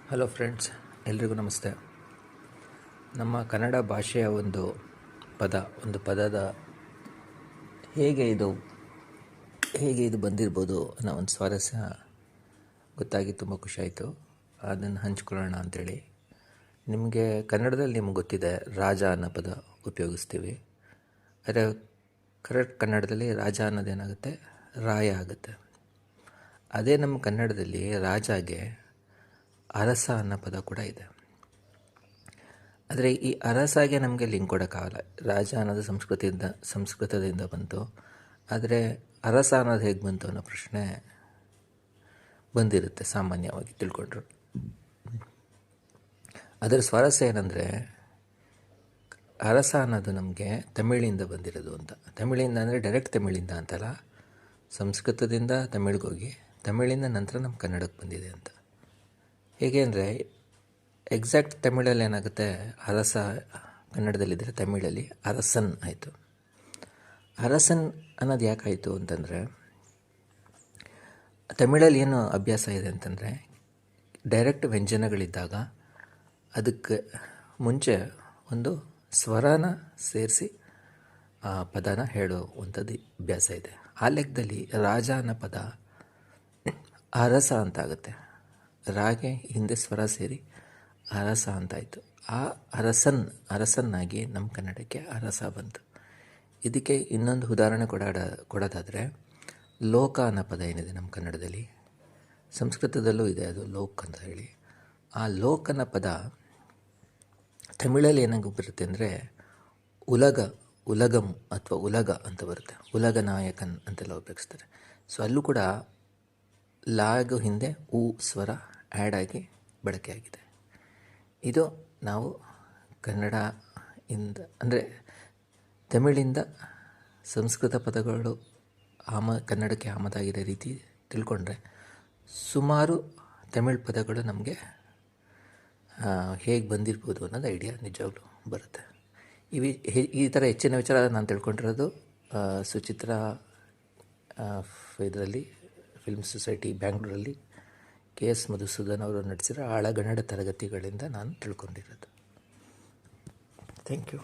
Hello friends, ಎಲ್ರಿಗೂ ನಮಸ್ತೆ. ನಮ್ಮ ಕನ್ನಡ ಭಾಷೆಯ ಒಂದು ಪದದ ಹೇಗೆ ಇದು ಬಂದಿರ್ಬೋದು ಅನ್ನೋ ಒಂದು ಸ್ವಾರಸ್ಯ ಗೊತ್ತಾಗಿ ತುಂಬ ಖುಷಿಯಾಯಿತು. ಅದನ್ನು ಹಂಚ್ಕೊಳ್ಳೋಣ ಅಂಥೇಳಿ. ನಿಮಗೆ ಕನ್ನಡದಲ್ಲಿ ನಿಮ್ಗೆ ಗೊತ್ತಿದೆ, ರಾಜ ಅನ್ನೋ ಪದ ಉಪಯೋಗಿಸ್ತೀವಿ. ಆದರೆ ಕರೆಕ್ಟ್ ಕನ್ನಡದಲ್ಲಿ ರಾಜ ಅನ್ನೋದೇನಾಗುತ್ತೆ, ರಾಯ ಆಗುತ್ತೆ. ಅದೇ ನಮ್ಮ ಕನ್ನಡದಲ್ಲಿ ರಾಜಾಗೆ ಅರಸ ಅನ್ನೋ ಪದ ಕೂಡ ಇದೆ. ಆದರೆ ಈ ಅರಸಾಗೆ ನಮಗೆ ಲಿಂಕ್ ಕೊಡೋಕ್ಕಾಗಲ್ಲ. ರಾಜ ಅನ್ನೋದು ಸಂಸ್ಕೃತದಿಂದ ಬಂತು. ಆದರೆ ಅರಸ ಅನ್ನೋದು ಹೇಗೆ ಬಂತು ಅನ್ನೋ ಪ್ರಶ್ನೆ ಬಂದಿರುತ್ತೆ ಸಾಮಾನ್ಯವಾಗಿ ತಿಳ್ಕೊಂಡ್ರು. ಅದರ ಸ್ವಾರಸ್ಯ ಏನಂದರೆ, ಅರಸ ಅನ್ನೋದು ನಮಗೆ ತಮಿಳಿಂದ ಬಂದಿರೋದು ಅಂತ. ತಮಿಳಿಂದ ಅಂದರೆ ಡೈರೆಕ್ಟ್ ತಮಿಳಿಂದ ಅಂತಲ್ಲ, ಸಂಸ್ಕೃತದಿಂದ ತಮಿಳಿಗೋಗಿ ತಮಿಳಿಂದ ನಂತರ ನಮ್ಮ ಕನ್ನಡಕ್ಕೆ ಬಂದಿದೆ ಅಂತ. ಹೇಗೆ ಅಂದರೆ, ಎಕ್ಸಾಕ್ಟ್ ತಮಿಳಲ್ಲಿ ಏನಾಗುತ್ತೆ, ಅರಸ ಕನ್ನಡದಲ್ಲಿದ್ದರೆ ತಮಿಳಲ್ಲಿ ಅರಸನ್ ಆಯಿತು. ಅರಸನ್ ಅನ್ನೋದು ಯಾಕಾಯಿತು ಅಂತಂದರೆ, ತಮಿಳಲ್ಲಿ ಏನು ಅಭ್ಯಾಸ ಇದೆ ಅಂತಂದರೆ, ಡೈರೆಕ್ಟ್ ವ್ಯಂಜನಗಳಿದ್ದಾಗ ಅದಕ್ಕೆ ಮುಂಚೆ ಒಂದು ಸ್ವರನ ಸೇರಿಸಿ ಆ ಪದನ ಹೇಳುವಂಥದ್ದು ಅಭ್ಯಾಸ ಇದೆ. ಆ ಲೆಕ್ಕದಲ್ಲಿ ರಾಜ ಅನ್ನೋ ಪದ ಅರಸ ಅಂತಾಗುತ್ತೆ. ರಾಗೆ ಹಿಂದೆ ಸ್ವರ ಸೇರಿ ಅರಸ ಅಂತಾಯಿತು. ಆ ಅರಸನ್ನಾಗಿ ನಮ್ಮ ಕನ್ನಡಕ್ಕೆ ಅರಸ ಬಂತು. ಇದಕ್ಕೆ ಇನ್ನೊಂದು ಉದಾಹರಣೆ ಕೊಡೋದಾದರೆ, ಲೋಕ ಅನ್ನೋ ಪದ ಏನಿದೆ ನಮ್ಮ ಕನ್ನಡದಲ್ಲಿ, ಸಂಸ್ಕೃತದಲ್ಲೂ ಇದೆ ಅದು ಲೋಕ್ ಅಂತ ಹೇಳಿ. ಆ ಲೋಕ್ ಅನ್ನೋ ಪದ ತಮಿಳಲ್ಲಿ ಏನಾಗಿ ಬರುತ್ತೆ ಅಂದರೆ, ಉಲಗಂ ಅಥವಾ ಉಲಗ ಅಂತ ಬರುತ್ತೆ. ಉಲಗ ನಾಯಕನ್ ಅಂತೆಲ್ಲ ಉಪಯೋಗಿಸ್ತಾರೆ. ಸೊ ಅಲ್ಲೂ ಕೂಡ ಲಾಗು ಹಿಂದೆ ಉ ಸ್ವರ ಆ್ಯಡ್ ಆಗಿ ಬಳಕೆಯಾಗಿದೆ. ಇದು ನಾವು ಅಂದರೆ ತಮಿಳಿಂದ ಸಂಸ್ಕೃತ ಪದಗಳು ಕನ್ನಡಕ್ಕೆ ಆಮದಾಗಿರೋ ರೀತಿ ತಿಳ್ಕೊಂಡ್ರೆ ಸುಮಾರು ತಮಿಳ್ ಪದಗಳು ನಮಗೆ ಹೇಗೆ ಬಂದಿರ್ಬೋದು ಅನ್ನೋದು ಐಡಿಯಾ ನಿಜವಾಗ್ಲೂ ಬರುತ್ತೆ. ಈ ಥರ ಹೆಚ್ಚಿನ ವಿಚಾರ ನಾನು ತಿಳ್ಕೊಂಡಿರೋದು ಸುಚಿತ್ರಾ ಇದರಲ್ಲಿ ಫಿಲ್ಮ್ ಸೊಸೈಟಿ ಬ್ಯಾಂಗ್ಳೂರಲ್ಲಿ KS ಮಧುಸೂದನ್ ಅವರು ನಡೆಸಿರೋ ಆಳಗನ್ನಡ ತರಗತಿಗಳಿಂದ ನಾನು ತಿಳ್ಕೊಂಡಿರೋದು. Thank you.